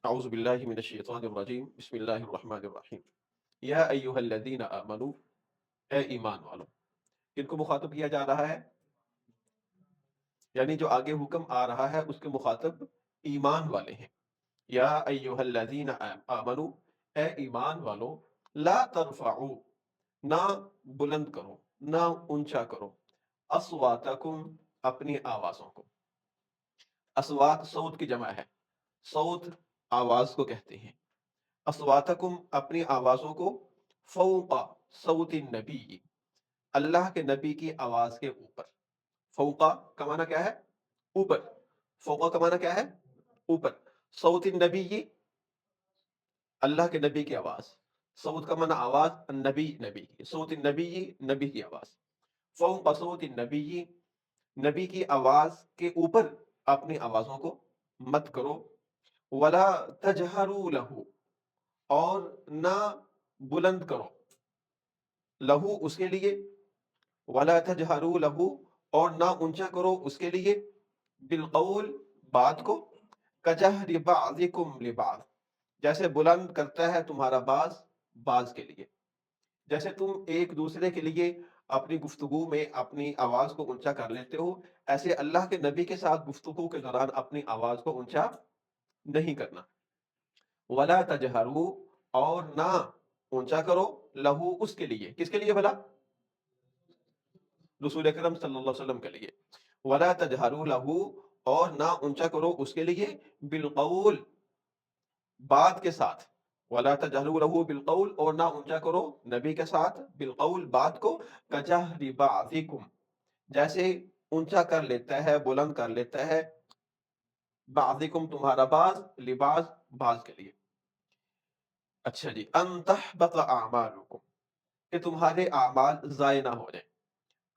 اعوذ باللہ من الشیطان الرجیم، بسم اللہ الرحمن الرحیم۔ یا ایہا الذین آمنوا، اے ایمان والو۔ کن کو مخاطب کیا جا رہا ہے؟ یعنی جو آگے حکم آ رہا ہے اس کے مخاطب ایمان والے ہیں۔ یا ایہا الذین آمنوا، اے ایمان والو، لا ترفعوا، نہ بلند کرو، نہ اونچا کرو، اصواتکم، اپنی آوازوں کو۔ اصوات صوت کی جمع ہے، صوت آواز کو کہتے ہیں۔ اصواتکم، اپنی آوازوں کو، فوق صوت النبی، اللہ کے نبی کی آواز کے اوپر۔ فوقا کا معنی کیا ہے؟ اوپر۔ فوقا کا معنی کیا ہے؟ اوپر۔ صوت النبی، اللہ کے نبی کی آواز۔ صوت کا معنی آواز، نبی نبی کی، صوت النبی نبی کی آواز۔ فوق صوت النبی، نبی کی آواز کے اوپر اپنی آوازوں کو مت کرو۔ ولا تجہروا لہ، اور نہ بلند کرو، لہو اس کے لیے، ولا تجہروا لہ، اور نہ اونچا کرو اس کے لیے، بالقول، بات کو، کجہر بعضکم لبعض، جیسے بلند کرتا ہے تمہارا بعض بعض کے لیے۔ جیسے تم ایک دوسرے کے لیے اپنی گفتگو میں اپنی آواز کو اونچا کر لیتے ہو، ایسے اللہ کے نبی کے ساتھ گفتگو کے دوران اپنی آواز کو اونچا نہیں کرنا۔ ولا تجہروا، اور نہ اونچا کرو، لہو اس کے لیے، کس کے لیے بھلا؟ رسول اکرم صلی اللہ علیہ وسلم کے لیے۔ ولا تجہروا لہو، اور نہ اونچا کرو اس کے لیے، بالقول، بات کے ساتھ۔ ولا تجہروا لہ بالقول، اور نہ اونچا کرو نبی کے ساتھ بالقول، بات کو، کجہر بعضکم، جیسے اونچا کر لیتا ہے، بلند کر لیتا ہے، بعضکم تمہارا بعض، لبعض بعض کے لیے۔ اچھا جی، ان تحبط اعمالکم، کہ تمہارے اعمال ضائع نہ ہو جائیں۔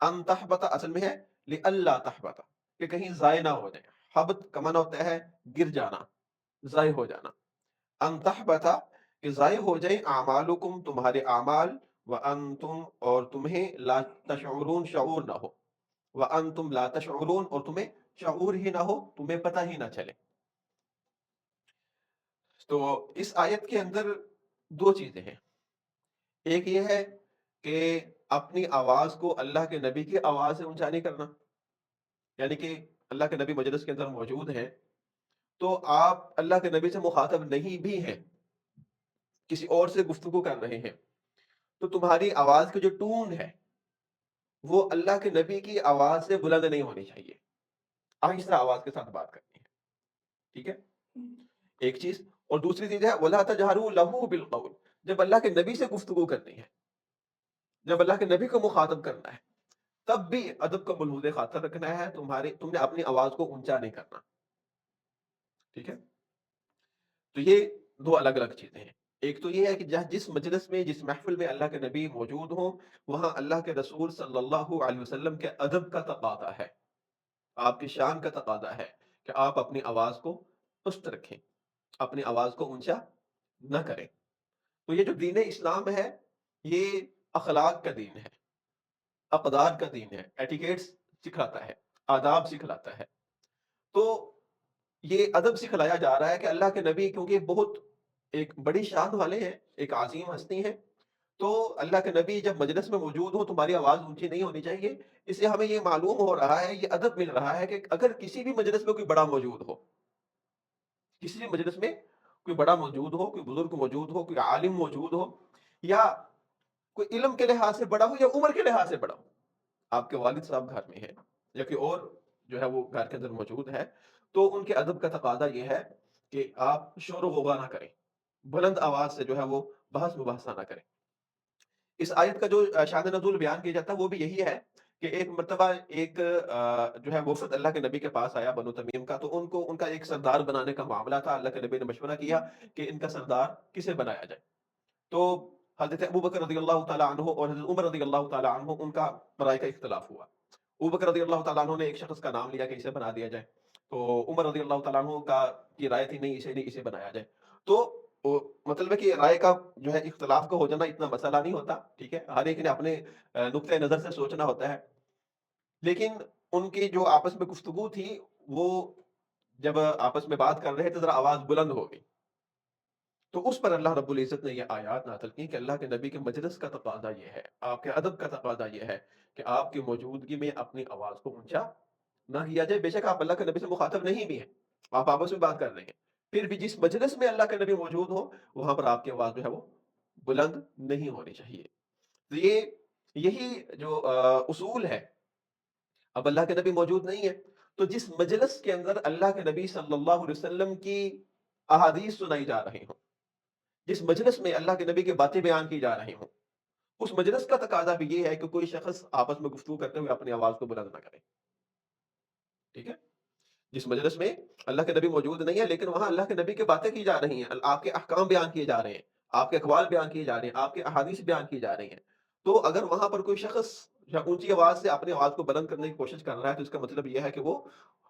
ان تحبط اصل میں ہے لئلا تحبط، کہ کہیں ضائع نہ ہو جائیں۔ حبط کا معنی ہوتا ہے گر جانا، ضائع ہو جانا۔ ان تحبط، کہ ضائع ہو جائیں، اعمالکم تمہارے اعمال، وانتم، اور تمہیں، لا تشعرون، شعور نہ ہو، وانتم لا تشعرون، اور تمہیں شعور ہی نہ ہو، تمہیں پتہ ہی نہ چلے۔ تو اس آیت کے اندر دو چیزیں ہیں۔ ایک یہ ہے کہ اپنی آواز کو اللہ کے نبی کی آواز سے اونچا نہیں کرنا، یعنی کہ اللہ کے نبی مجلس کے اندر موجود ہیں تو آپ اللہ کے نبی سے مخاطب نہیں بھی ہیں، کسی اور سے گفتگو کر رہے ہیں، تو تمہاری آواز کی جو ٹون ہے وہ اللہ کے نبی کی آواز سے بلند نہیں ہونی چاہیے، آہستہ آواز کے ساتھ بات کرنی ہے۔ ٹھیک ہے، ایک چیز۔ اور دوسری چیز ہے وَلَا تَجْهَرُوا لَهُ بِالْقَوْلِ، جب اللہ کے نبی سے گفتگو کرنی ہے، جب اللہ کے نبی کو مخاطب کرنا ہے، تب بھی ادب کا ملحوظ خاطر رکھنا ہے، تم نے اپنی آواز کو اونچا نہیں کرنا۔ ٹھیک ہے، تو یہ دو الگ الگ چیزیں ہیں۔ ایک تو یہ ہے کہ جس مجلس میں، جس محفل میں اللہ کے نبی موجود ہوں، وہاں اللہ کے رسول صلی اللہ علیہ وسلم کے ادب کا تقاضا ہے، آپ کی شان کا تقاضا ہے کہ آپ اپنی آواز کو پست رکھیں، اپنی آواز کو اونچا نہ کریں۔ تو یہ جو دین اسلام ہے یہ اخلاق کا دین ہے، اقدار کا دین ہے، ایٹیکیٹس سکھاتا ہے، آداب سکھلاتا ہے۔ تو یہ ادب سکھلایا جا رہا ہے کہ اللہ کے نبی کیونکہ بہت ایک بڑی شان والے ہیں، ایک عظیم ہستی ہیں، تو اللہ کے نبی جب مجلس میں موجود ہو تمہاری آواز اونچی نہیں ہونی چاہیے۔ اس سے ہمیں یہ معلوم ہو رہا ہے، یہ ادب مل رہا ہے کہ اگر کسی بھی مجلس میں کوئی بڑا موجود ہو، کسی بھی مجلس میں کوئی بڑا موجود ہو، کوئی بزرگ موجود ہو، کوئی عالم موجود ہو، یا کوئی علم کے لحاظ سے بڑا ہو یا عمر کے لحاظ سے بڑا ہو، آپ کے والد صاحب گھر میں ہیں یا کوئی اور جو ہے وہ گھر کے اندر موجود ہے، تو ان کے ادب کا تقاضا یہ ہے کہ آپ شور و غبا نہ کریں، بلند آواز سے جو ہے وہ بحث مباحثہ نہ کریں۔ اس آیت کا جو شان نزول بیان کیا جاتا ہے وہ بھی یہی ہے کہ ایک مرتبہ ایک جو ہے وفد اللہ کے نبی کے پاس آیا، بنو تمیم کا، تو ان کا ایک سردار بنانے کا معاملہ تھا۔ اللہ کے نبی نے مشورہ کیا کہ ان کا سردار کسے بنایا جائے، تو حضرت ابوبکر رضی اللہ تعالیٰ عنہ اور حضرت عمر رضی اللہ تعالیٰ عنہ، ان کا رائے کا اختلاف ہوا۔ ابوبکر رضی اللہ تعالیٰ عنہ نے ایک شخص کا نام لیا کہ اسے بنا دیا جائے، تو عمر رضی اللہ تعالیٰ عنہ کی رائے تھی نہیں اسے بنایا جائے۔ تو مطلب ہے کہ رائے کا جو ہے اختلاف کا ہو جانا اتنا مسئلہ نہیں ہوتا، ٹھیک ہے، ہر ایک نے اپنے نقطۂ نظر سے سوچنا ہوتا ہے، لیکن ان کی جو آپس میں گفتگو تھی وہ جب آپس میں بات کر رہے تھے ذرا آواز بلند ہو گئی، تو اس پر اللہ رب العزت نے یہ آیات نازل کی کہ اللہ کے نبی کے مجلس کا تقاضا یہ ہے، آپ کے ادب کا تقاضا یہ ہے کہ آپ کی موجودگی میں اپنی آواز کو اونچا نہ کیا جائے۔ بے شک آپ اللہ کے نبی سے مخاطب نہیں بھی ہیں، آپ آپس میں بات کر رہے ہیں، پھر بھی جس مجلس میں اللہ کے نبی موجود ہو وہاں پر آپ کی آواز جو ہے وہ بلند نہیں ہونی چاہیے۔ تو یہی جو اصول ہے، اب اللہ کے نبی موجود نہیں ہے تو جس مجلس کے اندر اللہ کے نبی صلی اللہ علیہ وسلم کی احادیث سنائی جا رہی ہوں، جس مجلس میں اللہ کے نبی کی باتیں بیان کی جا رہی ہوں، اس مجلس کا تقاضا بھی یہ ہے کہ کوئی شخص آپس میں گفتگو کرتے ہوئے اپنی آواز کو بلند نہ کرے، ٹھیک ہے؟ جس مجلس میں اللہ کے نبی موجود نہیں ہے لیکن وہاں اللہ کے نبی کی باتیں کی جا رہی ہیں، آپ کے احکام بیان کیے جا رہے ہیں، آپ کے اقوال بیان کیے جا رہے ہیں، آپ کے احادیث بیان کی جا رہی ہیں، تو اگر وہاں پر کوئی شخص یا اونچی آواز سے اپنی آواز کو بلند کرنے کی کوشش کر رہا ہے تو اس کا مطلب یہ ہے کہ وہ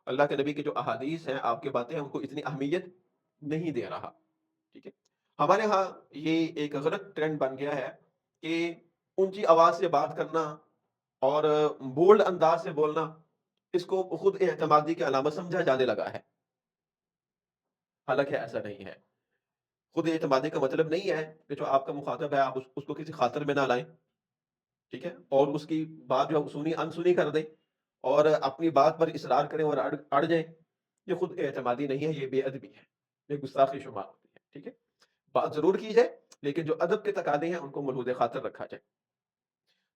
اللہ کے نبی کی جو احادیث ہیں، آپ کی باتیں ہیں، ان کو اتنی اہمیت نہیں دے رہا، ٹھیک ہے؟ ہمارے ہاں یہ ایک غلط ٹرینڈ بن گیا ہے کہ اونچی آواز سے بات کرنا اور بولڈ انداز سے بولنا، اس کو خود اعتمادی کی علامت سمجھا جانے لگا ہے، حالانکہ ایسا نہیں ہے۔ خود اعتمادی کا مطلب نہیں ہے کہ جو آپ کا مخاطب ہے آپ اس کو کسی خاطر میں نہ لائیں، ٹھیک ہے، اور اس کی بات جو ہے وہ سنی انسنی کر دیں اور اپنی بات پر اصرار کریں اور اڑ جائیں۔ یہ خود اعتمادی نہیں ہے، یہ بے ادبی ہے، یہ گستاخی شمار ہوتی ہے، ٹھیک ہے۔ بات ضرور کی جائے لیکن جو ادب کے تقاضے ہیں ان کو ملحوظ خاطر رکھا جائے۔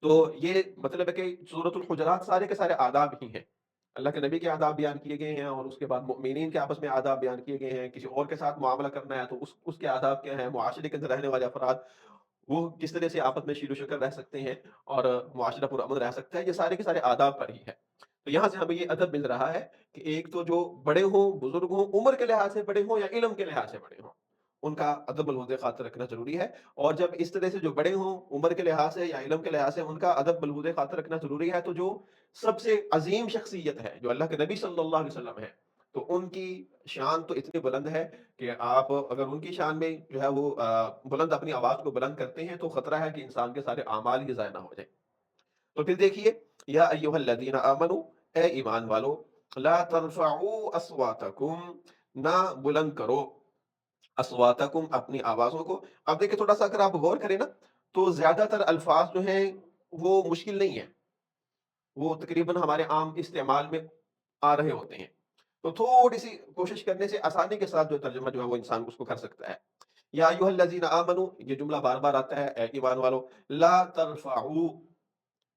تو یہ مطلب ہے کہ سورۃ الحجرات سارے کے سارے آداب ہی ہیں، اللہ کے نبی کے آداب بیان کیے گئے ہیں اور اس کے بعد مؤمنین کے آپس میں آداب بیان کیے گئے ہیں، کسی اور کے ساتھ معاملہ کرنا ہے تو اس کے آداب کیا ہیں، معاشرے کے اندر رہنے والے افراد وہ کس طرح سے آپس میں شیر و شکر رہ سکتے ہیں اور معاشرہ پرامن رہ سکتا ہے، یہ سارے کے سارے آداب پر ہی ہے۔ تو یہاں سے ہمیں یہ ادب مل رہا ہے کہ ایک تو جو بڑے ہوں، بزرگ ہوں، عمر کے لحاظ سے بڑے ہوں یا علم کے لحاظ سے بڑے ہوں، ان کا ادب ملحوظ خاطر رکھنا ضروری ہے، اور جب اس طرح سے جو بڑے ہوں عمر کے لحاظ سے یا علم کے لحاظ سے ان کا ادب ملحوظ خاطر رکھنا ضروری ہے، تو جو سب سے عظیم شخصیت ہے جو اللہ کے نبی صلی اللہ علیہ وسلم ہے، تو ان کی شان تو اتنی بلند ہے کہ آپ اگر ان کی شان میں جو ہے وہ بلند اپنی آواز کو بلند کرتے ہیں تو خطرہ ہے کہ انسان کے سارے اعمال ہی ضائع نہ ہو جائیں۔ تو پھر دیکھیے، یا ایھا الذین آمنو، اے ایمان والو، لا ترفعوا اصواتکم، نہ بلند کرو اصواتکم، اپنی آوازوں کو۔ اب دیکھیں تھوڑا سا اگر آپ غور کریں نا تو زیادہ تر الفاظ جو ہیں وہ مشکل نہیں ہیں، وہ تقریباً ہمارے عام استعمال میں آ رہے ہوتے ہیں، تو تھوڑی سی کوشش کرنے سے آسانی کے ساتھ جو ترجمہ جو ہے وہ انسان اس کو کر سکتا ہے۔ یا ایھا الذین آمنو، یہ جملہ بار بار آتا ہے، اے ایمان والو، لا ترفعوا،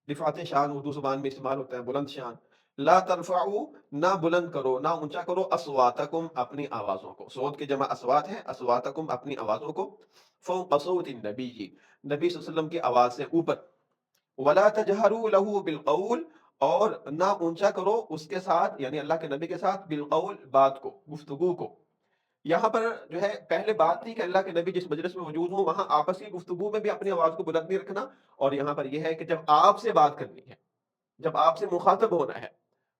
رفعت شان اردو زبان میں استعمال ہوتا ہے، بلند شان، لا ترفعوا، نہ بلند کرو، نہ اونچا کرو، اصواتکم، اپنی آوازوں کو، صوت کی جمع اصوات ہے، اصواتکم، اپنی آوازوں کو، فوق صوت النبی، نبی صلی اللہ علیہ وسلم کی آواز سے اوپر، ولا تجہروا له بالقول، اور نہ اونچا کرو اس کے ساتھ، یعنی اللہ کے نبی کے ساتھ، بالقول، بات کو، گفتگو کو۔ یہاں پر جو ہے پہلے بات تھی کہ اللہ کے نبی جس مجلس میں موجود ہوں وہاں آپس کی گفتگو میں بھی اپنی آواز کو بلند نہیں رکھنا، اور یہاں پر یہ ہے کہ جب آپ سے بات کرنی ہے، جب آپ سے مخاطب ہونا ہے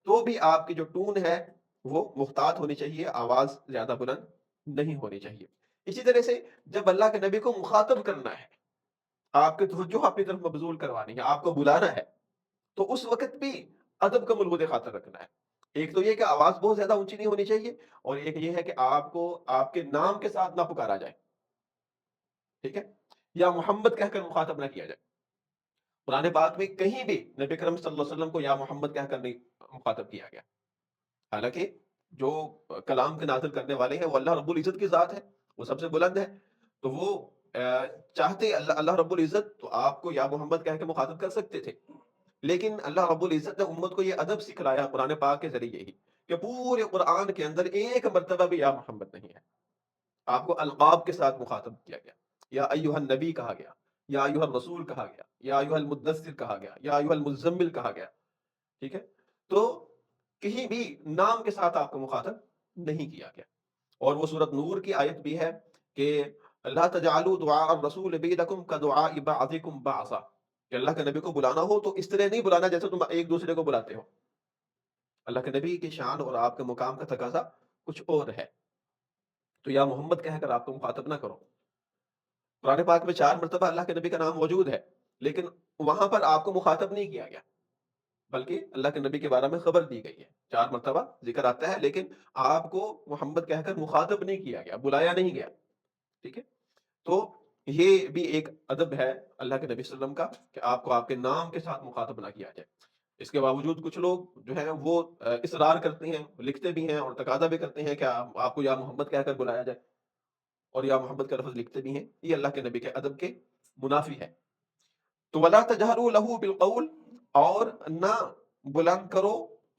تو بھی آپ کی جو ٹون ہے وہ محتاط ہونی چاہیے، آواز زیادہ بلند نہیں ہونی چاہیے۔ اسی طرح سے جب اللہ کے نبی کو مخاطب کرنا ہے، آپ کی توجہ اپنی طرف مبذول کروانی ہے، آپ کو بلانا ہے، تو اس وقت بھی ادب کا ملحوظ خاطر رکھنا ہے۔ ایک تو یہ کہ آواز بہت زیادہ اونچی نہیں ہونی چاہیے، اور ایک یہ ہے کہ آپ کو آپ کے نام کے ساتھ نہ پکارا جائے، ٹھیک ہے، یا محمد کہہ کر مخاطب نہ کیا جائے۔ قرآن پاک میں کہیں بھی نبی کرم صلی اللہ علیہ وسلم کو یا محمد کہہ کر نہیں مخاطب کیا گیا، حالانکہ جو کلام کے نازل کرنے والے ہیں وہ اللہ رب العزت کی ذات ہے، وہ سب سے بلند ہے، تو وہ چاہتے اللہ رب العزت تو آپ کو یا محمد کہہ کے مخاطب کر سکتے تھے، لیکن اللہ رب العزت نے امت کو یہ ادب سکھلایا قرآن پاک کے ذریعے ہی کہ پورے قرآن کے اندر ایک مرتبہ بھی یا محمد نہیں ہے، آپ کو القاب کے ساتھ مخاطب کیا گیا، یا ایھا النبی کہا گیا، یا ایھا الرسول کہا گیا، یا ایھا المدثر کہا گیا، یا ایھا المزمل کہا گیا، ٹھیک ہے، تو کہیں بھی نام کے ساتھ آپ کو مخاطب نہیں کیا گیا۔ اور وہ سورۃ نور کی آیت بھی ہے کہ لا تجعلوا دعاء الرسول بینکم کدعاء بعضکم بعضا، کہ اللہ کے نبی کو بلانا ہو تو اس طرح نہیں بلانا جیسے تم ایک دوسرے کو بلاتے ہو۔ اللہ کے نبی کی شان اور آپ کے مقام کا تقاضا کچھ اور ہے، تو یا محمد کہہ کر آپ کو مخاطب نہ کرو۔ قرآن پاک میں 4 مرتبہ اللہ کے نبی کا نام موجود ہے لیکن وہاں پر آپ کو مخاطب نہیں کیا گیا، بلکہ اللہ کے نبی کے بارے میں خبر دی گئی ہے، 4 مرتبہ ذکر آتا ہے لیکن آپ کو محمد کہہ کر مخاطب نہیں کیا گیا، بلایا نہیں گیا، ٹھیک ہے۔ تو یہ بھی ایک ادب ہے اللہ کے نبی صلی اللہ علیہ وسلم کا کہ آپ کو آپ کے نام کے ساتھ مخاطب نہ کیا جائے۔ اس کے باوجود کچھ لوگ جو ہیں وہ اصرار کرتے ہیں، لکھتے بھی ہیں اور تقاضا بھی کرتے ہیں کہ آپ کو یا محمد کہہ کر بلایا جائے، اور یا محمد کا لفظ لکھتے بھی ہیں۔ یہ اللہ کے نبی کے ادب کے منافی ہے۔ تو وَلَا تَجْهَرُوا لَهُ بِالْقَوْلِ، اور نہ بلند کرو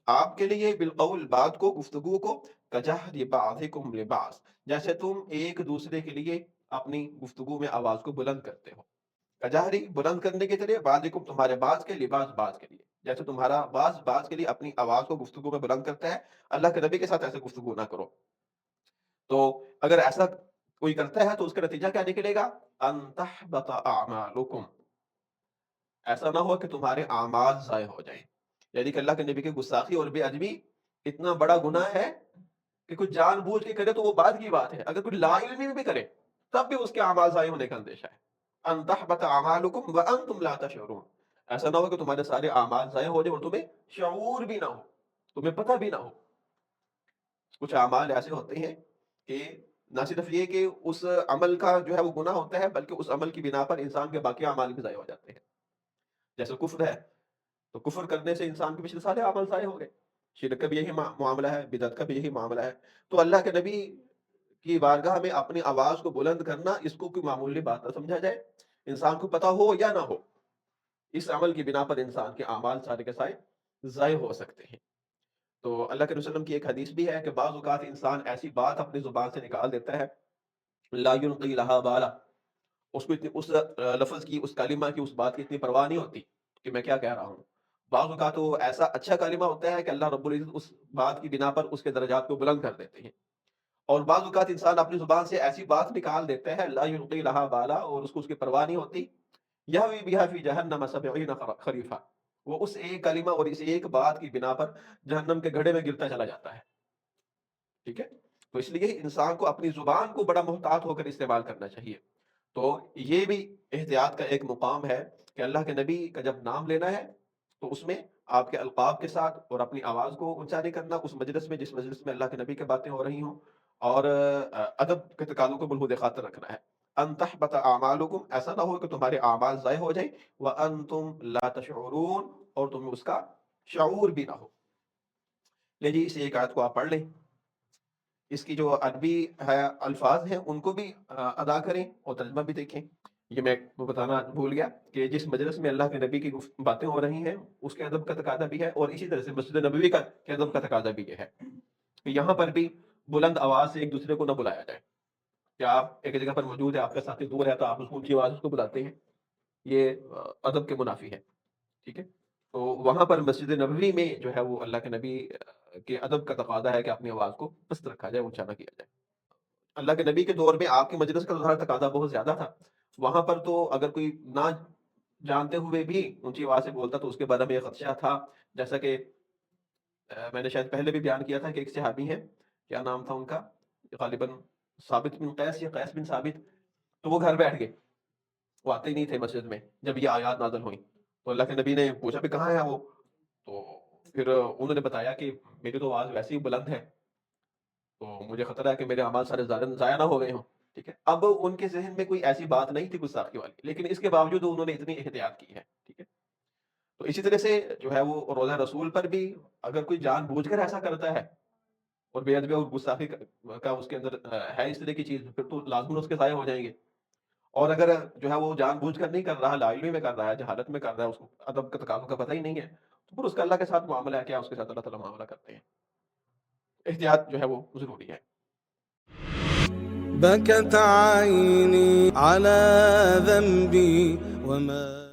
آپ کے لیے بالقول، بات کو، گفتگو کو، کَجَهْرِ بَعْضِكُمْ لِبَعْضٍ، جیسے تم ایک دوسرے کے لیے اپنی گفتگو میں آواز کو بلند کرتے ہو۔ کجہری بلند کرنے کے لیے، بعضکم تمہارے بعض کے، لباس بعض کے لیے، جیسے تمہارا بعض بعض کے لیے اپنی آواز کو گفتگو میں بلند کرتا ہے، اللہ کے نبی کے ساتھ ایسے گفتگو نہ کرو۔ تو اگر ایسا کوئی کرتا ہے تو اس کا نتیجہ کیا نکلے گا؟ ان تحبط اعمالکم، ایسا نہ ہو کہ تمہارے اعمال ضائع ہو جائیں۔ یعنی کہ اللہ کے نبی کی گستاخی اور بے ادبی اتنا بڑا گناہ ہے کہ کچھ جان بوجھ کے کرے تو وہ بات کی بات ہے، اگر کوئی لا علمی بھی کرے تب بھی اس کے اعمال ضائع ہونے کا اندیشہ ہے۔ ان تحبط اعمالکم وانتم لا تشعرون، ایسا نہ ہو کہ تمہارے سارے اعمال ضائع ہو جائیں اور تمہیں شعور بھی نہ ہو، تمہیں پتہ بھی نہ ہو۔ کچھ اعمال ایسے ہوتے ہیں کہ نہ صرف یہ کہ اس عمل کا جو ہے وہ گناہ ہوتا ہے، بلکہ اس عمل کی بنا پر انسان کے باقی اعمال بھی ضائع ہو جاتے ہیں۔ جیسے کفر ہے، تو کفر کرنے سے انسان کے پچھلے سارے اعمال ضائع ہو گئے۔ شرک کا بھی یہی معاملہ ہے، بدعت کا بھی یہی معاملہ ہے۔ تو اللہ کے نبی کی بارگاہ میں اپنی آواز کو بلند کرنا، اس کو کوئی معمولی بات نہ سمجھا جائے، انسان کو پتہ ہو یا نہ ہو، اس عمل کی بنا پر انسان کے اعمال سارے کے سارے ضائع ہو سکتے ہیں۔ تو اللہ کے رسول صلی اللہ علیہ وسلم کی ایک حدیث بھی ہے کہ بعض اوقات انسان ایسی بات اپنی زبان سے نکال دیتا ہے، لا یلقی لہا بالا، اس کو اتنی اس لفظ کی، اس کلمہ کی، اس بات کی اتنی پرواہ نہیں ہوتی کہ میں کیا کہہ رہا ہوں۔ بعض اوقات وہ ایسا اچھا کلمہ ہوتا ہے کہ اللہ رب العزت اس بات کی بنا پر اس کے درجات کو بلند کر دیتے ہیں، اور بعض اوقات انسان اپنی زبان سے ایسی بات نکال دیتا ہے لا یلقی لہا بالا، اور اس کو اس کی پرواہ نہیں ہوتی، یہوی بہا فی جہنم 70 خریفہ، وہ اس ایک کلمہ اور اس ایک بات کی بنا پر جہنم کے گڑھے میں گرتا چلا جاتا ہے۔ ٹھیک ہے، تو اس لیے انسان کو اپنی زبان کو بڑا محتاط ہو کر استعمال کرنا چاہیے۔ تو یہ بھی احتیاط کا ایک مقام ہے کہ اللہ کے نبی کا جب نام لینا ہے تو اس میں آپ کے القاب کے ساتھ اور اپنی آواز کو اونچا نہیں کرنا، اس مجلس میں جس مجلس میں اللہ کے نبی کی باتیں ہو رہی ہوں، اور ادب کے تقاضوں کو بالخود خاطر رکھنا ہے۔ ان تحبط اعمالکم، ایسا نہ ہو کہ تمہارے اعمال ضائع ہو جائیں، وانتم لا تشعرون، اور تمہیں اس کا شعور بھی نہ ہو۔ لے جی اس ایک آیت کو آپ پڑھ لیں، اس کی جو عربی ہے الفاظ ہیں ان کو بھی ادا کریں اور ترجمہ بھی دیکھیں۔ یہ میں بتانا بھول گیا کہ جس مجلس میں اللہ کے نبی کی باتیں ہو رہی ہیں اس کے ادب کا تقاضا بھی ہے، اور اسی طرح سے مسجد نبوی کا کے ادب کا تقاضا بھی یہ ہے کہ یہاں پر بھی بلند آواز سے ایک دوسرے کو نہ بلایا جائے، کہ آپ ایک جگہ پر موجود ہے، آپ کا ساتھی دور ہے تو آپ اس کو اونچی آواز اس کو بلاتے ہیں، یہ ادب کے منافی ہے۔ ٹھیک ہے، تو وہاں پر مسجد نبوی میں جو ہے وہ اللہ کے نبی کے ادب کا تقاضا ہے کہ اپنی آواز کو پست رکھا جائے، اونچا نہ کیا جائے۔ اللہ کے نبی کے دور میں آپ کی مجلس کا ظاہر تقاضا بہت زیادہ تھا، وہاں پر تو اگر کوئی نہ جانتے ہوئے بھی اونچی آواز سے بولتا تو اس کے بارے میں یہ خدشہ تھا، جیسا کہ میں نے شاید پہلے بھی بیان کیا تھا کہ ایک صحابی ہیں، کیا نام تھا ان کا، غالباً ثابت بن قیس یا قیس بن ثابت، تو وہ گھر بیٹھ گئے، وہ آتے ہی نہیں تھے مسجد میں جب یہ آیات نازل ہوئیں۔ تو اللہ کے نبی نے پوچھا بھی کہاں ہے وہ، تو پھر انہوں نے بتایا کہ میری تو آواز ویسے ہی بلند ہے، تو مجھے خطرہ ہے کہ میرے اعمال سارے ضائع نہ ہو گئے ہوں۔ ٹھیک ہے، اب ان کے ذہن میں کوئی ایسی بات نہیں تھی گستاخی والی، لیکن اس کے باوجود انہوں نے اتنی احتیاط کی ہے۔ ٹھیک ہے، تو اسی طرح سے جو ہے وہ روزہ رسول پر بھی اگر کوئی جان بوجھ کر ایسا کرتا ہے اور بے ادبی اور گستاخی کا اس کے اندر ہے اس طرح کی چیز، پھر تو لازماً اس کے ضائع ہو جائیں گے۔ اور اگر جو ہے وہ جان بوجھ کر نہیں کر رہا، لا علمی میں کر رہا ہے، جہالت میں کر رہا ہے، اس کو ادب کا تقاضوں کا پتہ ہی نہیں ہے، تو پھر اس کا اللہ کے ساتھ معاملہ ہے کیا، اس کے ساتھ اللہ تعالیٰ معاملہ کرتے ہیں۔ احتیاط جو ہے وہ ضروری ہے۔ بكت عيني على ذنبي وما